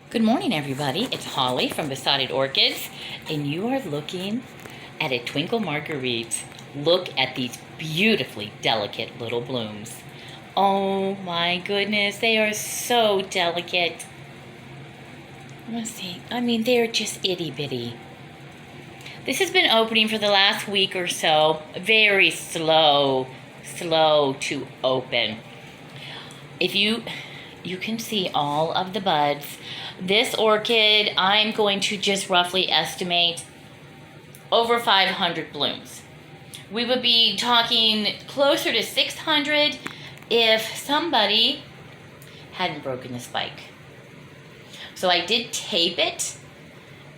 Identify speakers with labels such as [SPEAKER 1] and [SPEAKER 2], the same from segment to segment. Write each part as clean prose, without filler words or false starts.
[SPEAKER 1] Good morning, everybody. It's Holly from Besotted Orchids, and you are looking at a Twinkle Marguerite. Look at these beautifully delicate little blooms. Oh my goodness, they are so delicate. Let's see. I mean, they're just itty bitty. This has been opening for the last week or so. Very slow to open. If you can see all of the buds. This orchid, I'm going to just roughly estimate over 500 blooms. We would be talking closer to 600 if somebody hadn't broken the spike. So I did tape it,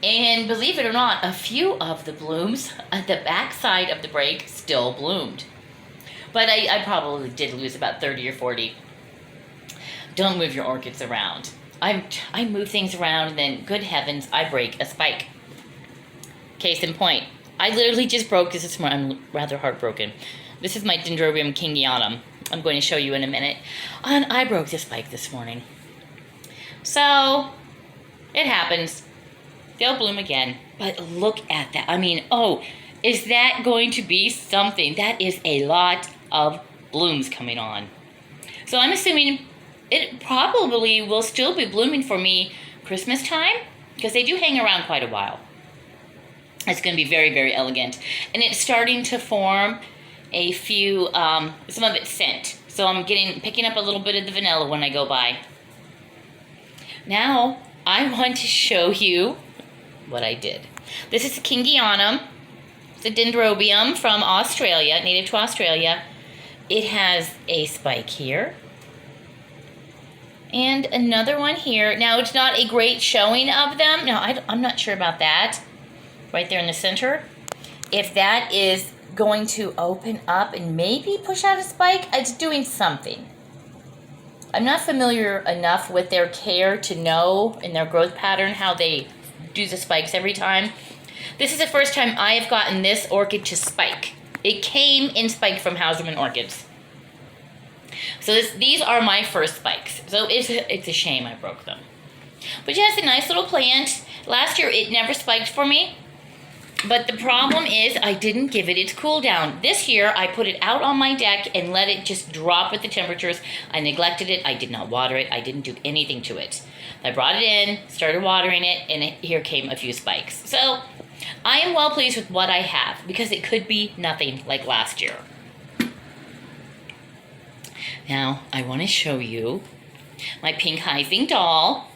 [SPEAKER 1] and believe it or not, a few of the blooms at the back side of the break still bloomed. But I probably did lose about 30 or 40. Don't move your orchids around. I move things around, and then, good heavens, I break a spike. Case in point, I literally just broke this morning. I'm rather heartbroken. This is my Dendrobium kingianum. I'm going to show you in a minute. And I broke the spike this morning. So, it happens. They'll bloom again. But look at that. I mean, oh, is that going to be something? That is a lot of blooms coming on. So I'm assuming it probably will still be blooming for me Christmas time, because they do hang around quite a while. It's going to be very, very elegant. And it's starting to form a few, some of it's scent. So I'm picking up a little bit of the vanilla when I go by. Now, I want to show you what I did. This is a kingianum. It's a dendrobium from Australia, native to Australia. It has a spike here. And another one here. Now, it's not a great showing of them. No, I'm not sure about that. Right there in the center. If that is going to open up and maybe push out a spike, it's doing something. I'm not familiar enough with their care to know in their growth pattern how they do the spikes every time. This is the first time I have gotten this orchid to spike. It came in spike from Hauserman Orchids. So these are my first spikes. So it's a shame I broke them. But it has a nice little plant. Last year it never spiked for me. But the problem is I didn't give it its cool down. This year I put it out on my deck and let it just drop with the temperatures. I neglected it. I did not water it. I didn't do anything to it. I brought it in, started watering it, and here came a few spikes. So I am well pleased with what I have, because it could be nothing like last year. Now, I want to show you my pink hyacinth doll.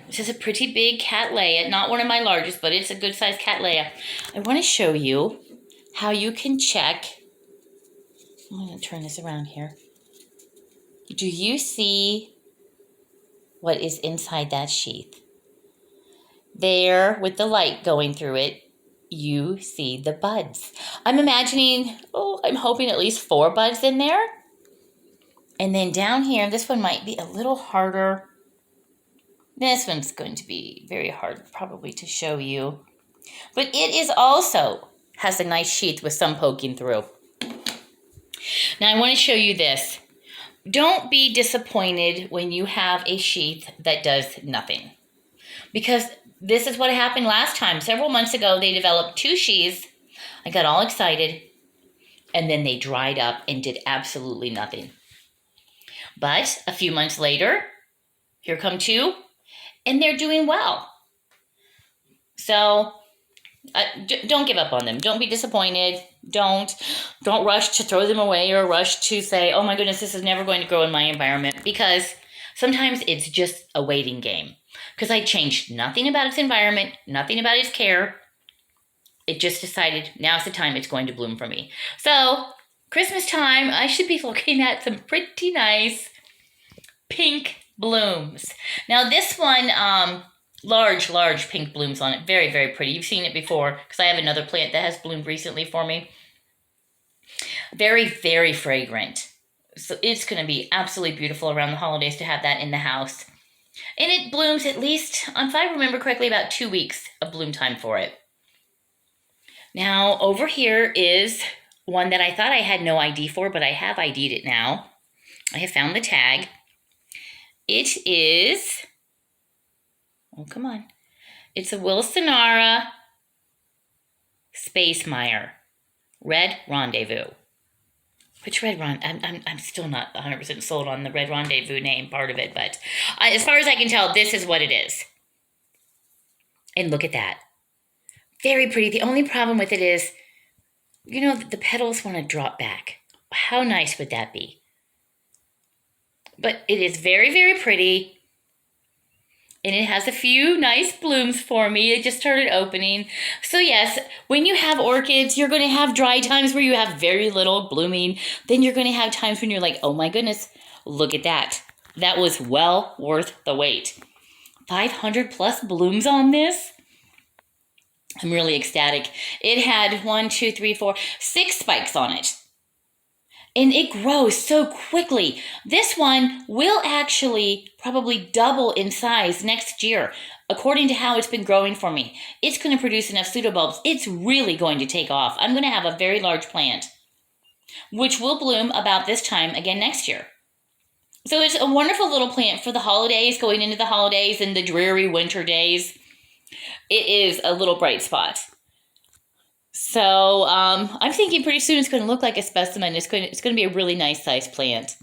[SPEAKER 1] This is a pretty big cattleya, not one of my largest, but it's a good sized cattleya. I want to show you how you can check. I'm going to turn this around here. Do you see what is inside that sheath? There, with the light going through it, you see the buds. I'm imagining, I'm hoping at least 4 buds in there. And then down here, this one might be a little harder. This one's going to be very hard probably to show you. But it is also has a nice sheath with some poking through. Now I want to show you this. Don't be disappointed when you have a sheath that does nothing. Because this is what happened last time. Several months ago, they developed 2 sheaths. I got all excited. And then they dried up and did absolutely nothing. But a few months later, here come 2, and they're doing well. So don't give up on them. Don't be disappointed. Don't rush to throw them away or rush to say, oh my goodness, this is never going to grow in my environment, because sometimes it's just a waiting game. Because I changed nothing about its environment, nothing about its care. It just decided now's the time it's going to bloom for me. So Christmas time, I should be looking at some pretty nice pink blooms. Now this one, large pink blooms on it. Very, very pretty. You've seen it before, because I have another plant that has bloomed recently for me. Very, very fragrant. So it's going to be absolutely beautiful around the holidays to have that in the house. And it blooms at least, if I remember correctly, about 2 weeks of bloom time for it. Now over here is one that I thought I had no ID for, but I have ID'd it now. I have found the tag. It is Oh, come on. It's a wilsonara space mire. Red rendezvous. Which red rendezvous? I'm still not 100% sold on the red rendezvous name part of it, but as far as I can tell, this is what it is. And look at that. Very pretty. The only problem with it is, you know, the petals want to drop back. How nice would that be? But it is very, very pretty. And it has a few nice blooms for me. It just started opening. So yes, when you have orchids, you're going to have dry times where you have very little blooming. Then you're going to have times when you're like, oh my goodness, look at that. That was well worth the wait. 500 plus blooms on this. I'm really ecstatic. It had 6 spikes on it. And it grows so quickly. This one will actually probably double in size next year, according to how it's been growing for me. It's going to produce enough pseudobulbs. It's really going to take off. I'm going to have a very large plant, which will bloom about this time again next year. So it's a wonderful little plant for the holidays, going into the holidays and the dreary winter days. It is a little bright spot. So I'm thinking pretty soon it's going to look like a specimen. It's going to be a really nice sized plant.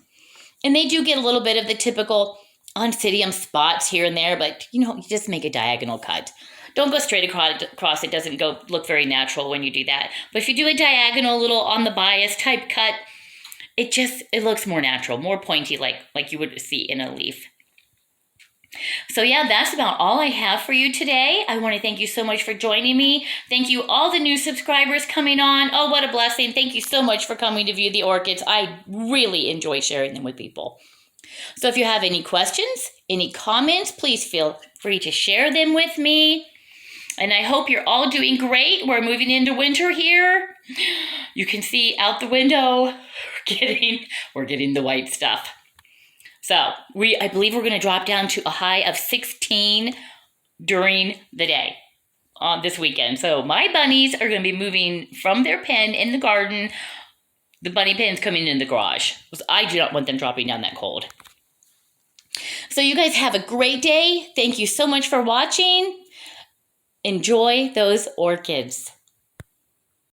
[SPEAKER 1] And they do get a little bit of the typical oncidium spots here and there, but you know, you just make a diagonal cut. Don't go straight across. It doesn't look very natural when you do that. But if you do a diagonal little on the bias type cut, it looks more natural, more pointy like you would see in a leaf. So yeah, that's about all I have for you today. I want to thank you so much for joining me. Thank you all the new subscribers coming on. Oh, what a blessing. Thank you so much for coming to view the orchids. I really enjoy sharing them with people. So if you have any questions, any comments, please feel free to share them with me. And I hope you're all doing great. We're moving into winter here. You can see out the window, we're getting the white stuff. So I believe we're going to drop down to a high of 16 during the day on this weekend. So my bunnies are going to be moving from their pen in the garden. The bunny pen's coming in the garage. I do not want them dropping down that cold. So you guys have a great day. Thank you so much for watching. Enjoy those orchids.